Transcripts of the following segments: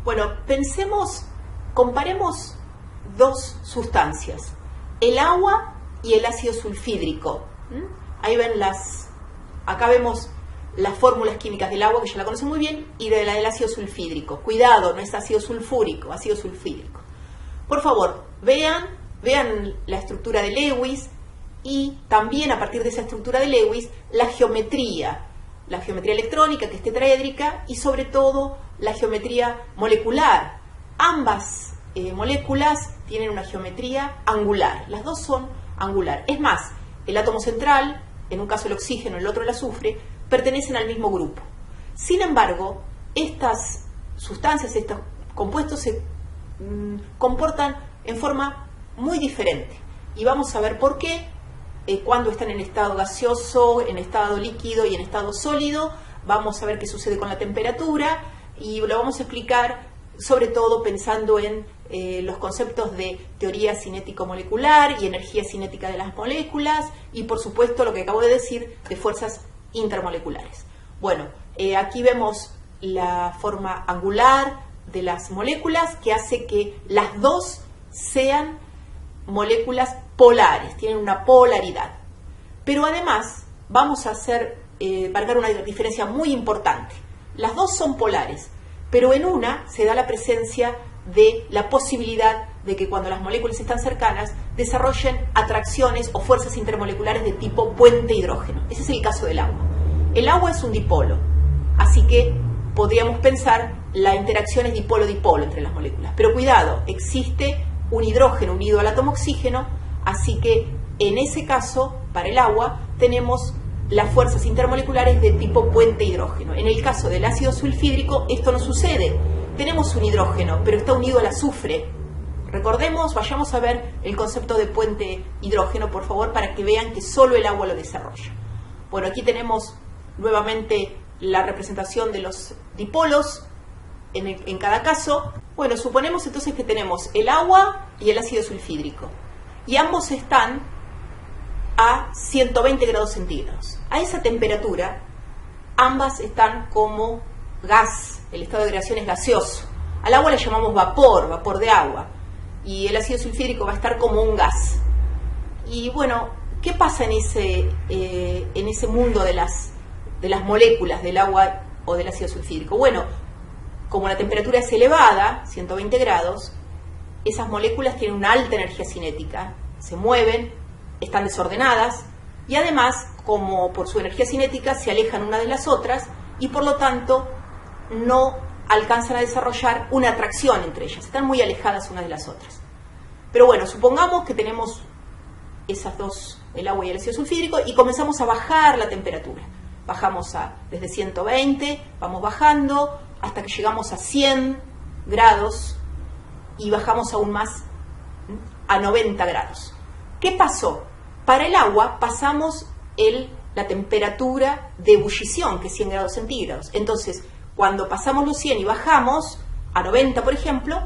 Bueno, comparemos dos sustancias, el agua y el ácido sulfídrico. Ahí ven acá vemos las fórmulas químicas del agua, que ya la conocen muy bien, y de la del ácido sulfídrico. Cuidado, no es ácido sulfúrico, ácido sulfídrico. Por favor, vean la estructura de Lewis y también a partir de esa estructura de Lewis la geometría electrónica, que es tetraédrica, y sobre todo la geometría molecular. Ambas moléculas tienen una geometría angular, las dos son angular. Es más, el átomo central, en un caso el oxígeno, en el otro el azufre, pertenecen al mismo grupo. Sin embargo, estas sustancias, estos compuestos se comportan en forma muy diferente. Y vamos a ver por qué, cuando están en estado gaseoso, en estado líquido y en estado sólido. Vamos a ver qué sucede con la temperatura y lo vamos a explicar sobre todo pensando en los conceptos de teoría cinético-molecular y energía cinética de las moléculas y por supuesto lo que acabo de decir de fuerzas intermoleculares. Bueno, aquí vemos la forma angular de las moléculas que hace que las dos sean moléculas polares, tienen una polaridad. Pero además vamos a marcar una diferencia muy importante. Las dos son polares, pero en una se da la presencia de la posibilidad de que cuando las moléculas están cercanas desarrollen atracciones o fuerzas intermoleculares de tipo puente hidrógeno. Ese es el caso del agua. El agua es un dipolo, así que podríamos pensar la interacción es dipolo-dipolo entre las moléculas. Pero cuidado, existe un hidrógeno unido al átomo oxígeno, así que en ese caso, para el agua, tenemos las fuerzas intermoleculares de tipo puente hidrógeno. En el caso del ácido sulfídrico esto no sucede. Tenemos un hidrógeno, pero está unido al azufre. Recordemos, vayamos a ver el concepto de puente hidrógeno, por favor, para que vean que solo el agua lo desarrolla. Bueno, aquí tenemos nuevamente la representación de los dipolos en cada caso. Bueno, suponemos entonces que tenemos el agua y el ácido sulfídrico, y ambos están a 120 grados centígrados. A esa temperatura, ambas están como gas, el estado de agregación es gaseoso. Al agua le llamamos vapor de agua, y el ácido sulfídrico va a estar como un gas. Y bueno, ¿qué pasa en ese mundo de las moléculas del agua o del ácido sulfídrico? Bueno, como la temperatura es elevada, 120 grados, esas moléculas tienen una alta energía cinética, se mueven, están desordenadas y además, como por su energía cinética, se alejan una de las otras y por lo tanto no alcanzan a desarrollar una atracción entre ellas, están muy alejadas unas de las otras. Pero bueno, supongamos que tenemos esas dos, el agua y el ácido sulfídrico, y comenzamos a bajar la temperatura. Bajamos desde 120, vamos bajando hasta que llegamos a 100 grados y bajamos aún más a 90 grados. ¿Qué pasó? Para el agua pasamos la temperatura de ebullición, que es 100 grados centígrados. Entonces, cuando pasamos los 100 y bajamos a 90, por ejemplo,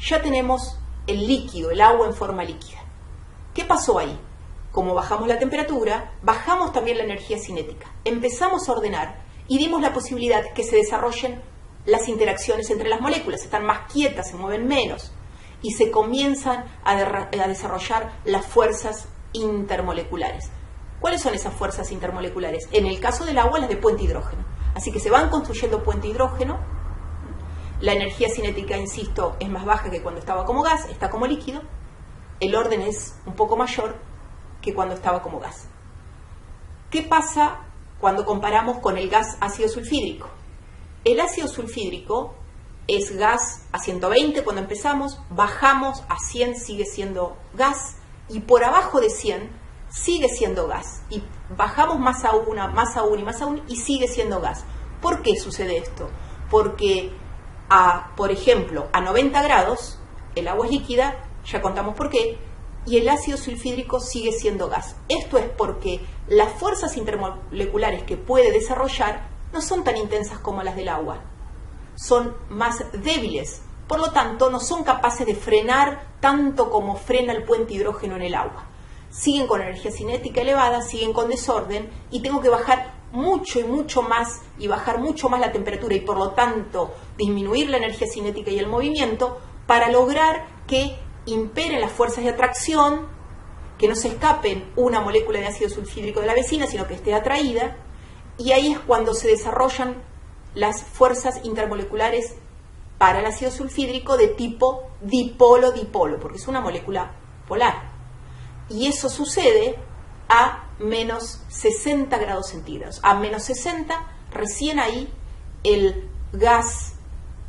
ya tenemos el líquido, el agua en forma líquida. ¿Qué pasó ahí? Como bajamos la temperatura, bajamos también la energía cinética. Empezamos a ordenar y dimos la posibilidad que se desarrollen las interacciones entre las moléculas. Están más quietas, se mueven menos y se comienzan a desarrollar las fuerzas intermoleculares. ¿Cuáles son esas fuerzas intermoleculares? En el caso del agua, las de puente hidrógeno. Así que se van construyendo puente hidrógeno. La energía cinética, insisto, es más baja que cuando estaba como gas, está como líquido. El orden es un poco mayor que cuando estaba como gas. ¿Qué pasa cuando comparamos con el gas ácido sulfídrico? El ácido sulfídrico es gas a 120 cuando empezamos, bajamos a 100, sigue siendo gas, y por abajo de 100 sigue siendo gas, y bajamos más aún y sigue siendo gas. ¿Por qué sucede esto? Porque, por ejemplo, a 90 grados el agua es líquida, ya contamos por qué, y el ácido sulfídrico sigue siendo gas. Esto es porque las fuerzas intermoleculares que puede desarrollar no son tan intensas como las del agua, son más débiles, por lo tanto no son capaces de frenar tanto como frena el puente hidrógeno en el agua. Siguen con energía cinética elevada, siguen con desorden y tengo que bajar mucho y mucho más y bajar mucho más la temperatura y por lo tanto disminuir la energía cinética y el movimiento para lograr que imperen las fuerzas de atracción, que no se escapen una molécula de ácido sulfídrico de la vecina, sino que esté atraída, y ahí es cuando se desarrollan las fuerzas intermoleculares para el ácido sulfídrico de tipo dipolo-dipolo, porque es una molécula polar. Y eso sucede a menos 60 grados centígrados. A menos 60, recién ahí el gas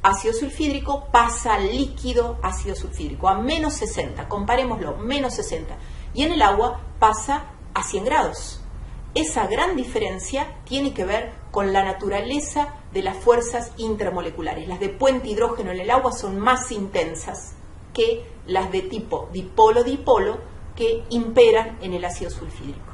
ácido sulfídrico pasa al líquido ácido sulfídrico. A menos 60, comparémoslo, menos 60. Y en el agua pasa a 100 grados. Esa gran diferencia tiene que ver con la naturaleza de las fuerzas intermoleculares. Las de puente hidrógeno en el agua son más intensas que las de tipo dipolo-dipolo que imperan en el ácido sulfídrico.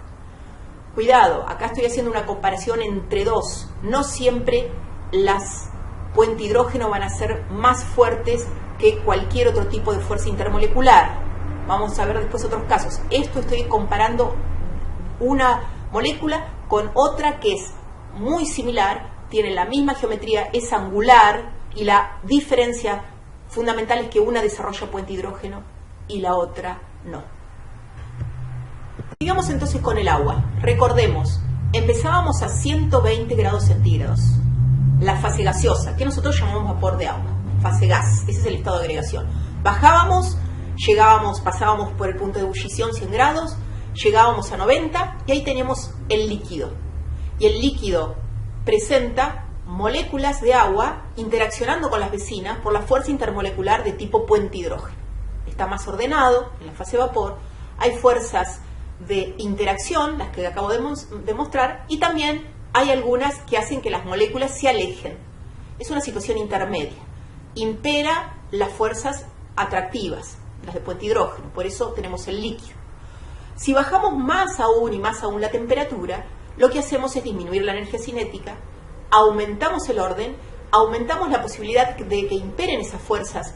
Cuidado, acá estoy haciendo una comparación entre dos. No siempre las puente hidrógeno van a ser más fuertes que cualquier otro tipo de fuerza intermolecular. Vamos a ver después otros casos. Esto estoy comparando una molécula con otra que es muy similar, tiene la misma geometría, es angular, y la diferencia fundamental es que una desarrolla puente hidrógeno y la otra no. Sigamos entonces con el agua. Recordemos, empezábamos a 120 grados centígrados, la fase gaseosa, que nosotros llamamos vapor de agua, fase gas, ese es el estado de agregación. Bajábamos, llegábamos, pasábamos por el punto de ebullición 100 grados, llegábamos a 90 y ahí teníamos el líquido. Y el líquido presenta moléculas de agua interaccionando con las vecinas por la fuerza intermolecular de tipo puente hidrógeno. Está más ordenado en la fase vapor, hay fuerzas de interacción, las que acabo de mostrar, y también hay algunas que hacen que las moléculas se alejen. Es una situación intermedia. Impera las fuerzas atractivas, las de puente hidrógeno, por eso tenemos el líquido. Si bajamos más aún y más aún la temperatura, lo que hacemos es disminuir la energía cinética, aumentamos el orden, aumentamos la posibilidad de que imperen esas fuerzas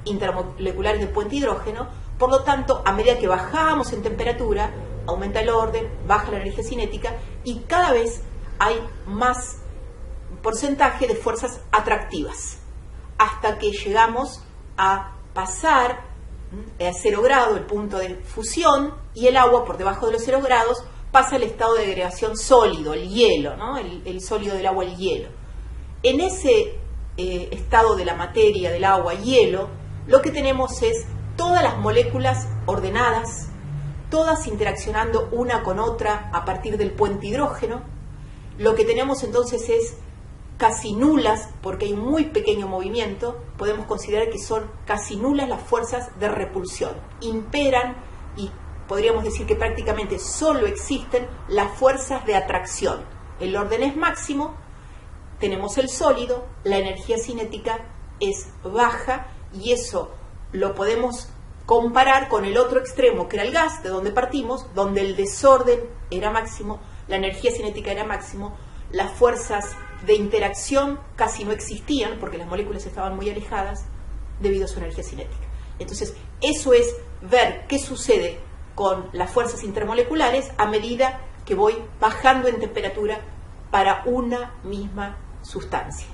intermoleculares de puente hidrógeno. Por lo tanto, a medida que bajamos en temperatura, aumenta el orden, baja la energía cinética y cada vez hay más porcentaje de fuerzas atractivas, hasta que llegamos a pasar a 0 grado, el punto de fusión, y el agua por debajo de los 0 grados pasa al estado de agregación sólido, el hielo, ¿no? El sólido del agua, el hielo. En ese estado de la materia, del agua, hielo, lo que tenemos es todas las moléculas ordenadas, todas interaccionando una con otra a partir del puente hidrógeno. Lo que tenemos entonces es casi nulas, porque hay un muy pequeño movimiento, podemos considerar que son casi nulas las fuerzas de repulsión. Imperan, y podríamos decir que prácticamente solo existen las fuerzas de atracción. El orden es máximo, tenemos el sólido, la energía cinética es baja, y eso lo podemos comparar con el otro extremo, que era el gas, de donde partimos, donde el desorden era máximo, la energía cinética era máximo, las fuerzas de interacción casi no existían porque las moléculas estaban muy alejadas debido a su energía cinética. Entonces, eso es ver qué sucede con las fuerzas intermoleculares a medida que voy bajando en temperatura para una misma sustancia.